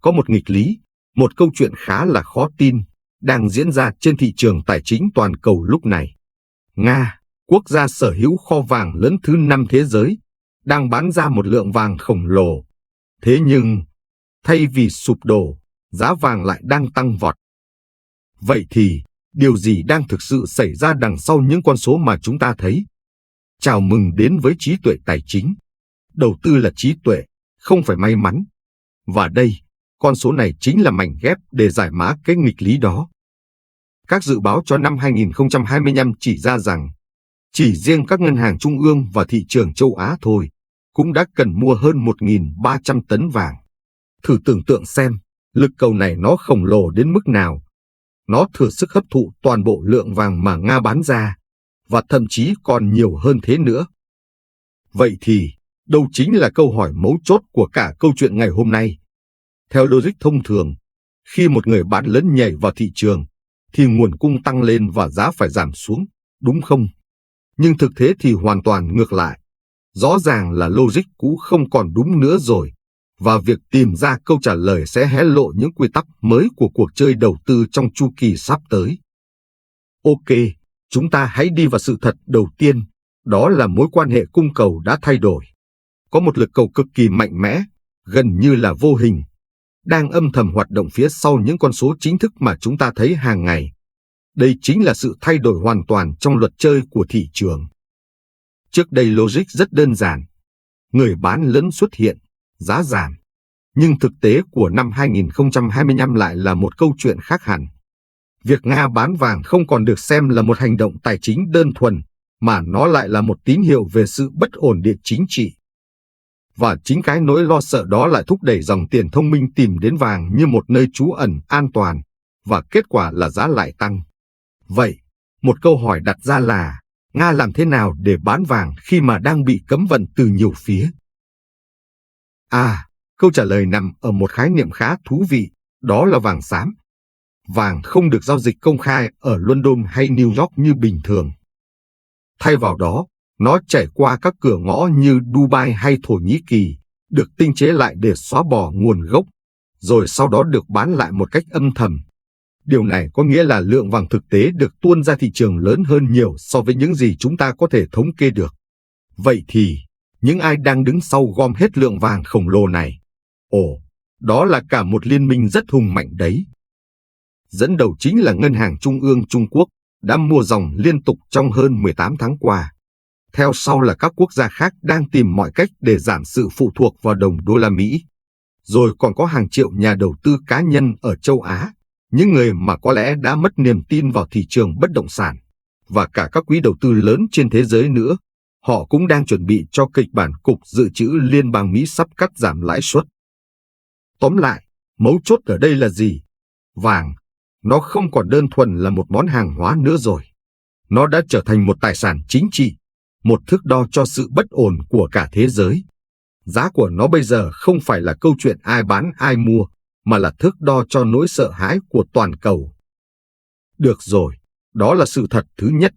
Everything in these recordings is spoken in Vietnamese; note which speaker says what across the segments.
Speaker 1: có một nghịch lý, một câu chuyện khá là khó tin, đang diễn ra trên thị trường tài chính toàn cầu lúc này. Nga, quốc gia sở hữu kho vàng lớn thứ 5 thế giới, đang bán ra một lượng vàng khổng lồ. Thế nhưng, thay vì sụp đổ, giá vàng lại đang tăng vọt. Vậy thì, điều gì đang thực sự xảy ra đằng sau những con số mà chúng ta thấy? Chào mừng đến với trí tuệ tài chính. Đầu tư là trí tuệ, không phải may mắn. Và đây, con số này chính là mảnh ghép để giải mã cái nghịch lý đó. Các dự báo cho năm 2025 chỉ ra rằng, chỉ riêng các ngân hàng trung ương và thị trường châu Á thôi, cũng đã cần mua hơn 1.300 tấn vàng. Thử tưởng tượng xem, lực cầu này nó khổng lồ đến mức nào. Nó thừa sức hấp thụ toàn bộ lượng vàng mà Nga bán ra, và thậm chí còn nhiều hơn thế nữa. Vậy thì, đâu chính là câu hỏi mấu chốt của cả câu chuyện ngày hôm nay? Theo logic thông thường, khi một người bán lớn nhảy vào thị trường, thì nguồn cung tăng lên và giá phải giảm xuống, đúng không? Nhưng thực tế thì hoàn toàn ngược lại. Rõ ràng là logic cũ không còn đúng nữa rồi, và việc tìm ra câu trả lời sẽ hé lộ những quy tắc mới của cuộc chơi đầu tư trong chu kỳ sắp tới. Ok, chúng ta hãy đi vào sự thật đầu tiên, đó là mối quan hệ cung cầu đã thay đổi. Có một lực cầu cực kỳ mạnh mẽ, gần như là vô hình, đang âm thầm hoạt động phía sau những con số chính thức mà chúng ta thấy hàng ngày. Đây chính là sự thay đổi hoàn toàn trong luật chơi của thị trường. Trước đây logic rất đơn giản. Người bán lớn xuất hiện, giá giảm. Nhưng thực tế của năm 2025 lại là một câu chuyện khác hẳn. Việc Nga bán vàng không còn được xem là một hành động tài chính đơn thuần, mà nó lại là một tín hiệu về sự bất ổn định chính trị. Và chính cái nỗi lo sợ đó lại thúc đẩy dòng tiền thông minh tìm đến vàng như một nơi trú ẩn an toàn, và kết quả là giá lại tăng. Vậy, một câu hỏi đặt ra là, Nga làm thế nào để bán vàng khi mà đang bị cấm vận từ nhiều phía? Câu trả lời nằm ở một khái niệm khá thú vị, đó là vàng xám. Vàng không được giao dịch công khai ở London hay New York như bình thường. Thay vào đó, nó chảy qua các cửa ngõ như Dubai hay Thổ Nhĩ Kỳ, được tinh chế lại để xóa bỏ nguồn gốc, rồi sau đó được bán lại một cách âm thầm. Điều này có nghĩa là lượng vàng thực tế được tuôn ra thị trường lớn hơn nhiều so với những gì chúng ta có thể thống kê được. Vậy thì, những ai đang đứng sau gom hết lượng vàng khổng lồ này? Đó là cả một liên minh rất hùng mạnh đấy. Dẫn đầu chính là Ngân hàng Trung ương Trung Quốc, đã mua dòng liên tục trong hơn 18 tháng qua. Theo sau là các quốc gia khác đang tìm mọi cách để giảm sự phụ thuộc vào đồng đô la Mỹ. Rồi còn có hàng triệu nhà đầu tư cá nhân ở châu Á, những người mà có lẽ đã mất niềm tin vào thị trường bất động sản, và cả các quỹ đầu tư lớn trên thế giới nữa. Họ cũng đang chuẩn bị cho kịch bản Cục Dự trữ Liên bang Mỹ sắp cắt giảm lãi suất. Tóm lại, mấu chốt ở đây là gì? Vàng, nó không còn đơn thuần là một món hàng hóa nữa rồi. Nó đã trở thành một tài sản chính trị, một thước đo cho sự bất ổn của cả thế giới. Giá của nó bây giờ không phải là câu chuyện ai bán ai mua, mà là thước đo cho nỗi sợ hãi của toàn cầu. Được rồi, đó là sự thật thứ nhất.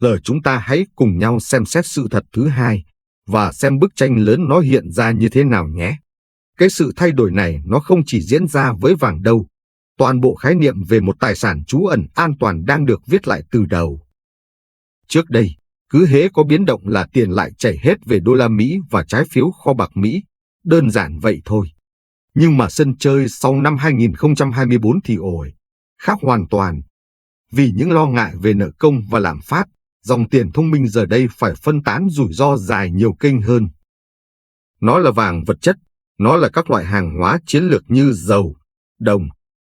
Speaker 1: Giờ chúng ta hãy cùng nhau xem xét sự thật thứ hai, và xem bức tranh lớn nó hiện ra như thế nào nhé. Cái sự thay đổi này nó không chỉ diễn ra với vàng đâu. Toàn bộ khái niệm về một tài sản trú ẩn an toàn đang được viết lại từ đầu. Trước đây, cứ hễ có biến động là tiền lại chảy hết về đô la Mỹ và trái phiếu kho bạc Mỹ. Đơn giản vậy thôi. Nhưng mà sân chơi sau năm 2024 thì khác hoàn toàn. Vì những lo ngại về nợ công và lạm phát, dòng tiền thông minh giờ đây phải phân tán rủi ro dài nhiều kênh hơn. Nó là vàng vật chất, nó là các loại hàng hóa chiến lược như dầu, đồng,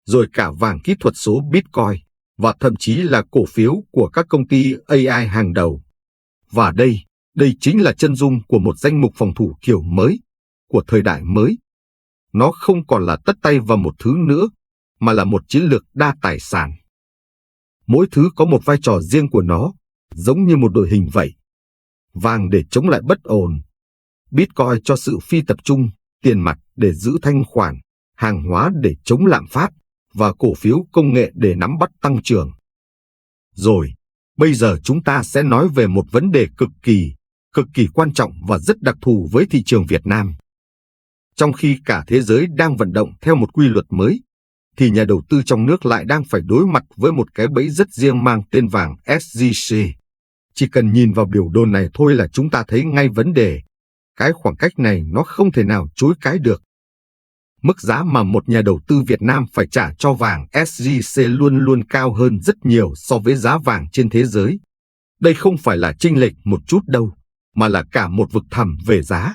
Speaker 1: rồi cả vàng kỹ thuật số Bitcoin, và thậm chí là cổ phiếu của các công ty AI hàng đầu. Và đây chính là chân dung của một danh mục phòng thủ kiểu mới, của thời đại mới. Nó không còn là tất tay vào một thứ nữa, mà là một chiến lược đa tài sản. Mỗi thứ có một vai trò riêng của nó, giống như một đội hình vậy. Vàng để chống lại bất ổn, Bitcoin cho sự phi tập trung, tiền mặt để giữ thanh khoản, hàng hóa để chống lạm phát, và cổ phiếu công nghệ để nắm bắt tăng trưởng. Rồi, bây giờ chúng ta sẽ nói về một vấn đề cực kỳ quan trọng và rất đặc thù với thị trường Việt Nam. Trong khi cả thế giới đang vận động theo một quy luật mới, thì nhà đầu tư trong nước lại đang phải đối mặt với một cái bẫy rất riêng mang tên vàng SJC. Chỉ cần nhìn vào biểu đồ này thôi là chúng ta thấy ngay vấn đề. Cái khoảng cách này nó không thể nào chối cãi được. Mức giá mà một nhà đầu tư Việt Nam phải trả cho vàng SJC luôn luôn cao hơn rất nhiều so với giá vàng trên thế giới. Đây không phải là chênh lệch một chút đâu, mà là cả một vực thẳm về giá.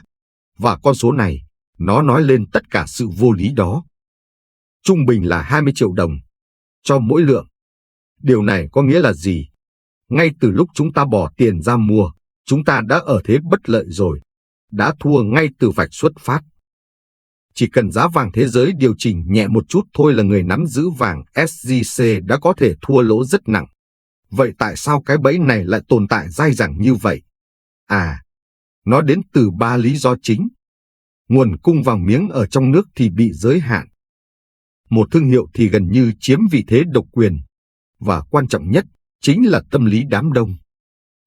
Speaker 1: Và con số này, nó nói lên tất cả sự vô lý đó. Trung bình là 20 triệu đồng cho mỗi lượng. Điều này có nghĩa là gì? Ngay từ lúc chúng ta bỏ tiền ra mua, chúng ta đã ở thế bất lợi rồi, đã thua ngay từ vạch xuất phát. Chỉ cần giá vàng thế giới điều chỉnh nhẹ một chút thôi là người nắm giữ vàng SJC đã có thể thua lỗ rất nặng. Vậy tại sao cái bẫy này lại tồn tại dai dẳng như vậy? Nó đến từ 3 lý do chính. Nguồn cung vàng miếng ở trong nước thì bị giới hạn. Một thương hiệu thì gần như chiếm vị thế độc quyền. Và quan trọng nhất, chính là tâm lý đám đông.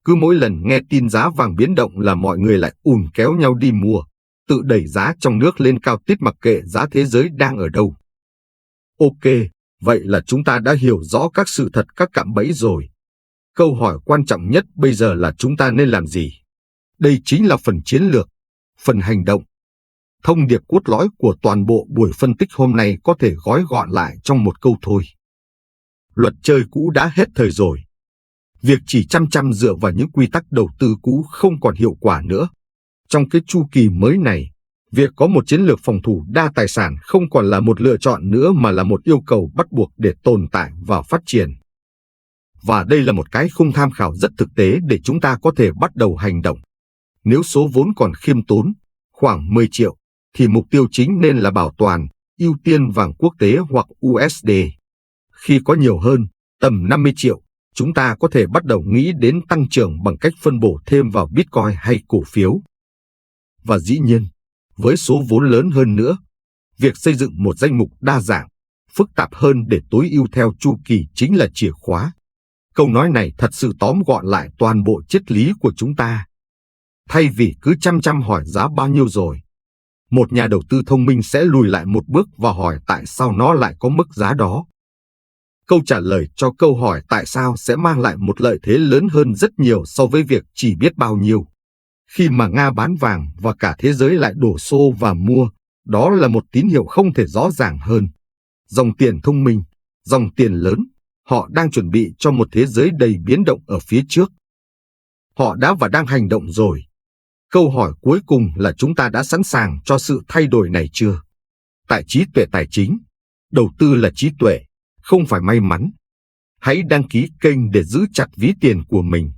Speaker 1: Cứ mỗi lần nghe tin giá vàng biến động là mọi người lại ùn kéo nhau đi mua, tự đẩy giá trong nước lên cao tít mặc kệ giá thế giới đang ở đâu. Ok, vậy là chúng ta đã hiểu rõ các sự thật các cạm bẫy rồi. Câu hỏi quan trọng nhất bây giờ là chúng ta nên làm gì? Đây chính là phần chiến lược, phần hành động. Thông điệp cốt lõi của toàn bộ buổi phân tích hôm nay có thể gói gọn lại trong một câu thôi. Luật chơi cũ đã hết thời rồi. Việc chỉ chăm dựa vào những quy tắc đầu tư cũ không còn hiệu quả nữa. Trong cái chu kỳ mới này, việc có một chiến lược phòng thủ đa tài sản không còn là một lựa chọn nữa mà là một yêu cầu bắt buộc để tồn tại và phát triển. Và đây là một cái khung tham khảo rất thực tế để chúng ta có thể bắt đầu hành động. Nếu số vốn còn khiêm tốn, khoảng 10 triệu, thì mục tiêu chính nên là bảo toàn, ưu tiên vàng quốc tế hoặc USD. Khi có nhiều hơn, tầm 50 triệu, chúng ta có thể bắt đầu nghĩ đến tăng trưởng bằng cách phân bổ thêm vào Bitcoin hay cổ phiếu. Và dĩ nhiên, với số vốn lớn hơn nữa, việc xây dựng một danh mục đa dạng, phức tạp hơn để tối ưu theo chu kỳ chính là chìa khóa. Câu nói này thật sự tóm gọn lại toàn bộ triết lý của chúng ta. Thay vì cứ chăm hỏi giá bao nhiêu rồi, một nhà đầu tư thông minh sẽ lùi lại một bước và hỏi tại sao nó lại có mức giá đó. Câu trả lời cho câu hỏi tại sao sẽ mang lại một lợi thế lớn hơn rất nhiều so với việc chỉ biết bao nhiêu. Khi mà Nga bán vàng và cả thế giới lại đổ xô và mua, đó là một tín hiệu không thể rõ ràng hơn. Dòng tiền thông minh, dòng tiền lớn, họ đang chuẩn bị cho một thế giới đầy biến động ở phía trước. Họ đã và đang hành động rồi. Câu hỏi cuối cùng là chúng ta đã sẵn sàng cho sự thay đổi này chưa? Tại trí tuệ tài chính, đầu tư là trí tuệ, không phải may mắn. Hãy đăng ký kênh để giữ chặt ví tiền của mình.